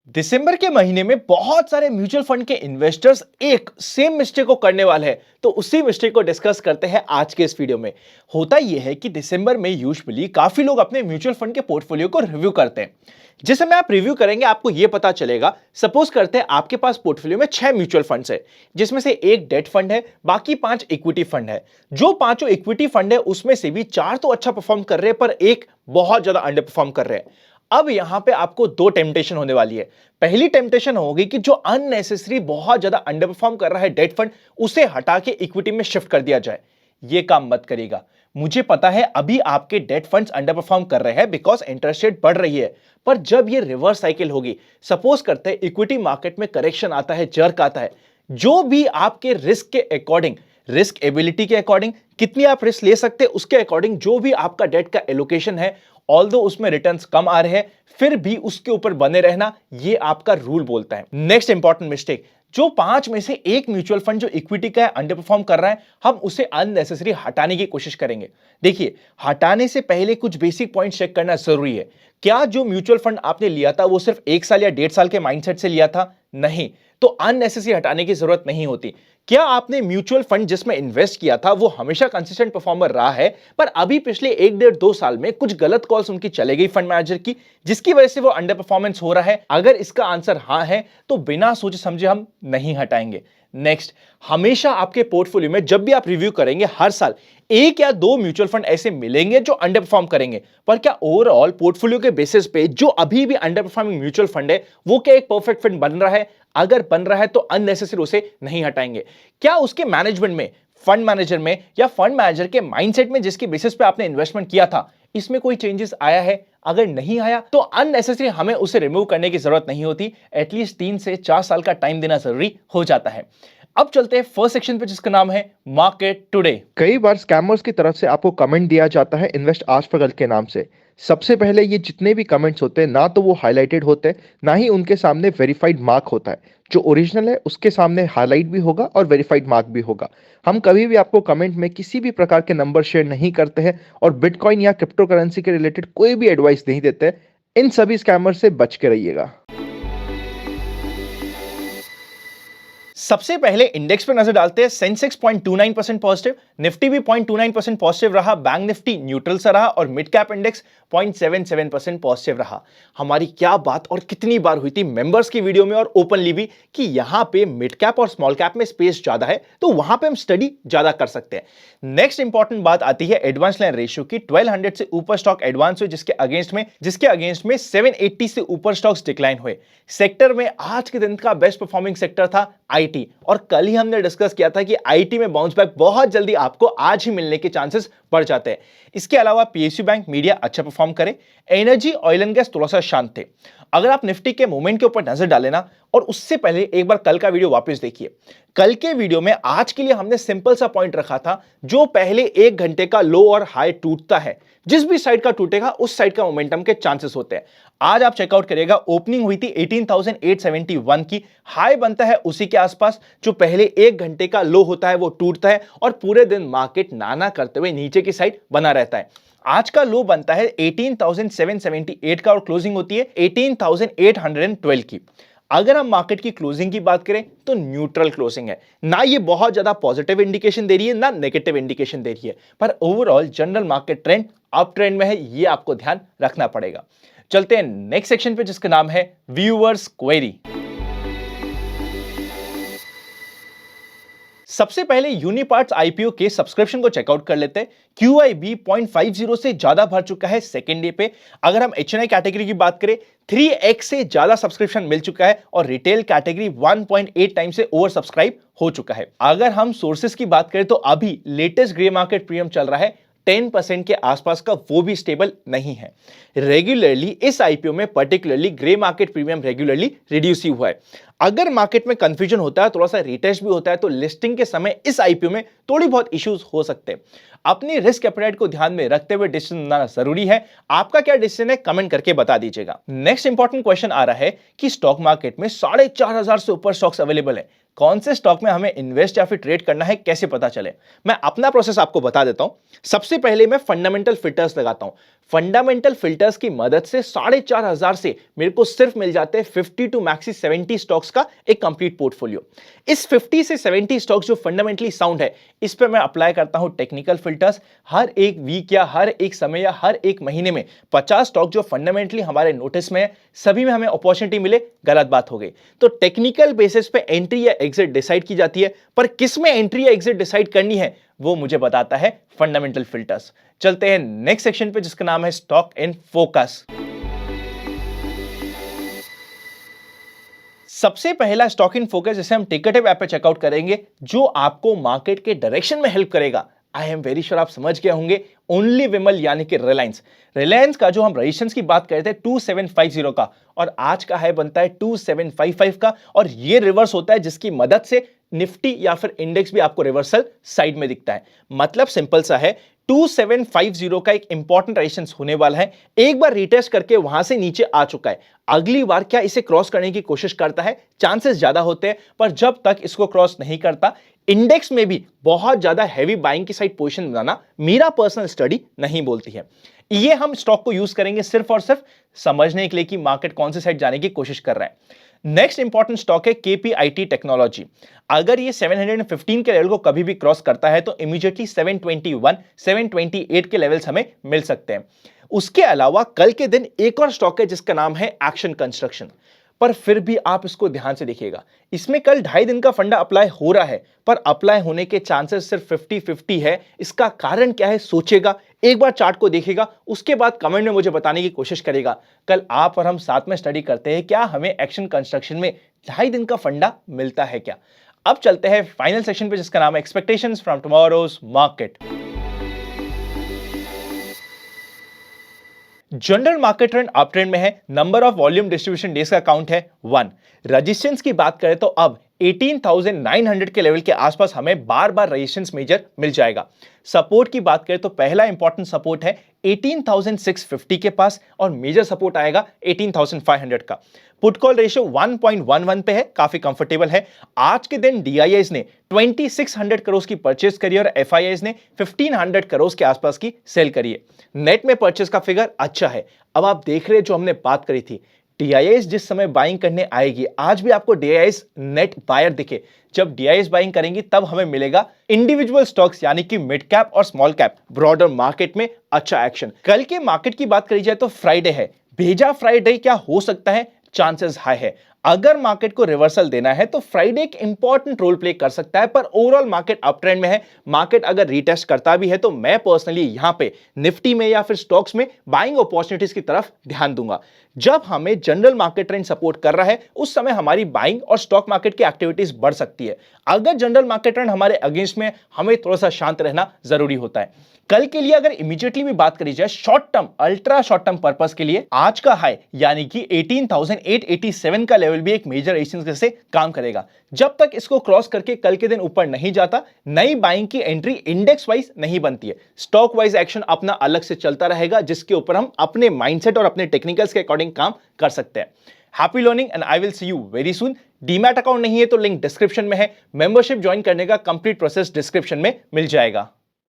दिसंबर के महीने में बहुत सारे म्यूचुअल फंड के इन्वेस्टर्स एक सेम मिस्टेक को करने वाले हैं। तो उसी मिस्टेक को डिस्कस करते हैं आज के इस वीडियो में। होता यह है कि दिसंबर में यूजुअली काफी लोग अपने म्यूचुअल फंड के पोर्टफोलियो को रिव्यू करते हैं। जिस समय आप रिव्यू करेंगे आपको यह पता चलेगा। सपोज करते हैं आपके पास पोर्टफोलियो में 6 म्यूचुअल फंड्स है, जिसमें से एक डेट फंड है, बाकी 5 इक्विटी फंड है। जो पांचों इक्विटी फंड है उसमें से भी 4 तो अच्छा परफॉर्म कर रहे हैं, पर एक बहुत ज्यादा अंडर परफॉर्म कर रहे हैं। अब यहां पे आपको दो टेम्पटेशन होने वाली है। पहली टेम्पटेशन होगी कि जो अननेसेसरी बहुत ज्यादा अंडर परफॉर्म कर रहा है डेट फंड, उसे हटा के इक्विटी में शिफ्ट कर दिया जाए। यह काम मत करिएगा। मुझे पता है अभी आपके डेट फंड्स अंडर परफॉर्म कर रहे हैं बिकॉज इंटरेस्ट रेट बढ़ रही है, पर जब ये रिवर्स साइकिल होगी, सपोज करते हैं इक्विटी मार्केट में करेक्शन आता है, जर्क आता है, जो भी आपके रिस्क के अकॉर्डिंग, रिस्क एबिलिटी के अकॉर्डिंग, कितनी आप रिस्क ले सकते हैं उसके अकॉर्डिंग, जो भी आपका डेट का एलोकेशन है, ऑल्दो उसमें रिटर्न्स कम आ रहे हैं, फिर भी उसके ऊपर बने रहना, यह आपका रूल बोलता है। नेक्स्ट इंपॉर्टेंट मिस्टेक, जो 5 में से एक म्यूचुअल फंड जो इक्विटी का अंडर परफॉर्म कर रहा है, हम उसे अननेसेसरी हटाने की कोशिश करेंगे। देखिए, हटाने से पहले कुछ बेसिक पॉइंट चेक करना जरूरी है। क्या जो म्यूचुअल फंड आपने लिया था वो सिर्फ 1 साल या 1.5 साल के माइंडसेट से लिया था? नहीं, तो अननेसेसरी हटाने की जरूरत नहीं होती। क्या आपने म्यूचुअल फंड जिसमें इन्वेस्ट किया था वो हमेशा कंसिस्टेंट परफॉर्मर रहा है, पर अभी पिछले 1 डेढ़ 2 साल में कुछ गलत कॉल्स उनकी चले गई फंड मैनेजर की, जिसकी वजह से वो अंडर परफॉर्मेंस हो रहा है? अगर इसका आंसर हां है तो बिना सोचे समझे हम नहीं हटाएंगे। नेक्स्ट, हमेशा आपके पोर्टफोलियो में जब भी आप रिव्यू करेंगे, हर साल 1 या 2 म्यूचुअल फंड ऐसे मिलेंगे जो अंडर परफॉर्म करेंगे, पर क्या ओवरऑल पोर्टफोलियो के बेसिस पे जो अभी भी अंडर परफॉर्मिंग म्यूचुअल फंड है वो क्या एक परफेक्ट फंड बन रहा है? अगर बन रहा है तो अननेसेसरी उसे नहीं हटाएंगे। क्या उसके मैनेजमेंट में, फंड मैनेजर में, या फंड मैनेजर के माइंडसेट में जिसके बेसिस पे आपने इन्वेस्टमेंट किया था, इसमें कोई चेंजेस आया है? अगर नहीं आया तो अननेसेसरी हमें उसे रिमूव करने की जरूरत नहीं होती। एटलीस्ट 3 से 4 साल का टाइम देना जरूरी हो जाता है। अब चलते हैं फर्स्ट सेक्शन पे, जिसका नाम है मार्केट टुडे। कई बार स्कैमर्स की तरफ से आपको कमेंट दिया जाता है इन्वेस्ट आज पर कल के नाम से। सबसे पहले ये जितने भी कमेंट्स होते हैं ना तो वो हाईलाइटेड होते हैं, ना ही उनके सामने वेरीफाइड मार्क होता है। जो ओरिजिनल है उसके सामने हाईलाइट भी होगा और वेरीफाइड मार्क भी होगा। हम कभी भी आपको कमेंट में किसी भी प्रकार के नंबर शेयर नहीं करते हैं और बिटकॉइन या क्रिप्टो करेंसी के रिलेटेड कोई भी एडवाइस नहीं देते हैं। इन सभी स्कैमर से बच के रहिएगा। सबसे पहले इंडेक्स पे नजर डालते हैं। सेंसेक्स 0.29% पॉजिटिव, निफ्टी भी 0.29% पॉजिटिव रहा, बैंक निफ्टी न्यूट्रल सा रहा और मिड कैप इंडेक्स 0.77% पॉजिटिव रहा। हमारी क्या बात और कितनी बार हुई थी मेंबर्स की वीडियो में और ओपनली भी कि यहां पे मिड कैप और स्मॉल कैप में स्पेस ज्यादा है, तो वहां पे हम स्टडी ज्यादा कर सकते हैं। नेक्स्ट इंपॉर्टेंट बात आती है एडवांस लाइन रेशियो की। 1200 से ऊपर स्टॉक एडवांस हुए, जिसके अगेंस्ट में 780 से ऊपर स्टॉक्स डिक्लाइन हुए। सेक्टर में आज के दिन का बेस्ट परफॉर्मिंग सेक्टर था आईटी, और कल ही हमने डिस्कस किया था कि आईटी में बाउंस बैक बहुत जल्दी आपको आज ही मिलने के चांसेस बढ़ जाते हैं। इसके अलावा पीएसयू बैंक, मीडिया अच्छा परफॉर्म करे, एनर्जी, ऑयल एंड गैस थोड़ा सा शांत थे। अगर आप निफ्टी के मूवमेंट के ऊपर नजर डालें ना, और उससे पहले एक बार कल का वीडियो वापस देखिए। कल के वीडियो में आज के लिए हमने सिंपल सा पॉइंट रखा था, जो पहले 1 घंटे का लो और हाई टूटता है, जिस भी साइड का टूटेगा उस साइड का मोमेंटम के चांसेस होते हैं। आज आप चेकआउट करिएगा, ओपनिंग हुई थी 18,871 की, हाई बनता है उसी के आसपास, जो पहले 1 घंटे का लो होता है वो टूटता है और पूरे दिन मार्केट नाना करते हुए नीचे की साइड बना रहता है। आज का लो बनता है 18,778 का और क्लोजिंग होती है 18,812 की। अगर हम मार्केट की क्लोजिंग की बात करें तो न्यूट्रल क्लोजिंग है, ना ये बहुत ज्यादा पॉजिटिव इंडिकेशन दे रही है ना नेगेटिव इंडिकेशन दे रही है, पर overall general market trend up trend में है, ये आपको ध्यान रखना पड़ेगा। चलते हैं नेक्स्ट सेक्शन पे, जिसका नाम है व्यूअर्स क्वेरी। सबसे पहले यूनिपार्ट्स आईपीओ के सब्सक्रिप्शन को चेकआउट कर लेते हैं। QIB 0.50 से ज्यादा भर चुका है सेकेंड डे पे। अगर हम HNI कैटेगरी की बात करें, 3x से ज्यादा सब्सक्रिप्शन मिल चुका है और रिटेल कैटेगरी 1.8 टाइम से ओवर सब्सक्राइब हो चुका है। अगर हम सोर्सेस की बात करें तो अभी लेटेस्ट ग्रे मार्केट प्रीमियम चल रहा है 10% के आसपास का, वो भी स्टेबल नहीं है। रेगुलरली इस आईपीओ में particularly grey market premium regularly reduce हुआ है। अगर मार्केट में कंफ्यूजन होता है, थोड़ा सा रिटेस्ट भी होता है, तो लिस्टिंग के समय इस आईपीओ में थोड़ी बहुत इश्यूज हो सकते हैं। अपनी रिस्क एपेटाइट को ध्यान में रखते हुए डिसीजन लेना जरूरी है। आपका क्या डिसीजन है कमेंट करके बता दीजिएगा। नेक्स्ट इंपॉर्टेंट क्वेश्चन आ रहा है कि स्टॉक मार्केट में 4,500 से ऊपर स्टॉक्स अवेलेबल है, कौन से स्टॉक में हमें इन्वेस्ट या फिर ट्रेड करना है, कैसे पता चले? मैं अपना प्रोसेस आपको बता देता हूं। सबसे पहले मैं फंडामेंटल फिल्टर्स लगाता हूं। फंडामेंटल फिल्टर्स की मदद से 4,500 से मेरे को सिर्फ मिल जाते हैं 50 टू मैक्सी 70 स्टॉक्स का एक कंप्लीट पोर्टफोलियो। इस 50 से 70 स्टॉक्स जो फंडामेंटली साउंड है, इस पे मैं अप्लाई करता हूं टेक्निकल फिल्टर्स। हर एक वीक या हर एक समय या हर एक महीने में 50 स्टॉक जो फंडामेंटली हमारे नोटिस में है, सभी में हमें अपॉर्चुनिटी मिले, गलत बात हो गई। तो टेक्निकल बेसिस पे एंट्री या एग्जिट डिसाइड की जाती है, पर किस में एंट्री या एग्जिट डिसाइड करनी है वो मुझे बताता है फंडामेंटल फिल्टर्स। चलते हैं नेक्स्ट सेक्शन पे जिसका नाम है स्टॉक इन फोकस। सबसे पहला स्टॉक इन फोकस जिसे हम टिकटअप ऐप पे चेकआउट करेंगे, जो आपको मार्केट के डायरेक्शन में हेल्प करेगा। आई एम वेरी श्योर आप समझ गए होंगे, ओनली विमल यानी कि रिलायंस का जो हम रजिस्ट्रेशन की बात करते हैं 2750 का, और आज का हाई बनता है 2755 का, और ये रिवर्स होता है जिसकी मदद से निफ्टी या फिर इंडेक्स भी आपको रिवर्सल साइड में दिखता है। मतलब सिंपल सा है, 2750 का एक इंपॉर्टेंट रेजिस्टेंस होने वाला है। एक बार रिटेस्ट करके वहां से नीचे आ चुका है, अगली बार क्या इसे क्रॉस करने की कोशिश करता है? चांसेस ज्यादा होते हैं, पर जब तक इसको क्रॉस नहीं करता, इंडेक्स में भी बहुत ज्यादा हैवी बाइंग की साइड पोजीशन बनाना मेरा पर्सनल स्टडी नहीं बोलती है। ये हम स्टॉक को यूज करेंगे सिर्फ और सिर्फ समझने के लिए कि मार्केट कौन सी साइड जाने की कोशिश कर रहा है। नेक्स्ट इंपॉर्टेंट स्टॉक है केपीआईटी टेक्नोलॉजी। अगर ये 715 के लेवल को कभी भी क्रॉस करता है तो इमीडिएटली 721, 728 के लेवल्स हमें मिल सकते हैं। उसके अलावा कल के दिन एक और स्टॉक है जिसका नाम है एक्शन कंस्ट्रक्शन, पर फिर भी आप इसको ध्यान से देखिएगा। इसमें कल 2.5 दिन का फंडा अप्लाई हो रहा है, पर अप्लाई होने के चांसेस सिर्फ 50-50 है। इसका कारण क्या है सोचेगा, एक बार चार्ट को देखेगा, उसके बाद कमेंट में मुझे बताने की कोशिश करेगा। कल आप और हम साथ में स्टडी करते हैं, क्या हमें एक्शन कंस्ट्रक्शन में 2.5 दिन का फंडा मिलता है क्या। अब चलते हैं फाइनल सेक्शन पे जिसका नाम है expectations from tomorrow's market. General market trend up trend में है। Number of volume distribution days का काउंट है 1। रजिस्टेंस की बात करें तो अब 18,900 के लेवल के आसपास हमें बार बार रजिस्टेंस मेजर मिल जाएगा। सपोर्ट की बात करें तो पहला इंपॉर्टेंट सपोर्ट है 18,650 के पास, और मेजर सपोर्ट आएगा 18,500 का। पुट कॉल रेशियो 1.11 पे है, काफी कंफर्टेबल है। आज के दिन डीआईआईज ने 2600 करोड़ की परचेस करी और एफआईआईज ने 1500 करोड़ के आसपास की सेल करी है। नेट में परचेस का फिगर अच्छा है। अब आप देख रहे हैं जो हमने बात करी थी, डीआईआईज जिस समय बाइंग करने आएगी, आज भी आपको डीआईआईज नेट बायर दिखे। जब डीआईआईज बाइंग करेंगी तब हमें मिलेगा इंडिविजुअल स्टॉक्स यानी कि मिड कैप और स्मॉल कैप ब्रॉडर मार्केट में अच्छा एक्शन। कल के मार्केट की बात करी जाए तो फ्राइडे है, भेजा फ्राइडे क्या हो सकता है? चांसेस हाई है। अगर मार्केट को रिवर्सल देना है तो फ्राइडे एक इंपॉर्टेंट रोल प्ले कर सकता है, पर ओवरऑल मार्केट अप ट्रेंड में है। मार्केट अगर रीटेस्ट करता भी है तो मैं पर्सनली यहां पे निफ्टी में या फिर स्टॉक्स में बाइंग अपॉर्चुनिटीज की तरफ ध्यान दूंगा। जब हमें जनरल मार्केट ट्रेंड सपोर्ट कर रहा है उस समय हमारी बाइंग और स्टॉक मार्केट की एक्टिविटीज बढ़ सकती है। अगर जनरल मार्केट ट्रेंड हमारे अगेंस्ट में, हमें थोड़ा सा शांत रहना जरूरी होता है। कल के लिए अगर इमीडिएटली भी बात करी जाए short term, ultra short term purpose के लिए, आज का हाई यानी कि 18,887 का लेवल भी एक मेजर रेजिस्टेंस से काम करेगा। जब तक इसको क्रॉस करके कल के दिन ऊपर नहीं जाता, नई बाइंग की एंट्री इंडेक्स वाइज नहीं बनती है। स्टॉक वाइज एक्शन अपना अलग से चलता रहेगा, जिसके ऊपर हम अपने माइंडसेट और अपने टेक्निकल्स के अकॉर्डिंग काम कर सकते हैं। Happy learning and I will see you very soon. Demat account नहीं है तो लिंक डिस्क्रिप्शन में है। मेंबरशिप ज्वाइन करने का कंप्लीट प्रोसेस डिस्क्रिप्शन में मिल जाएगा।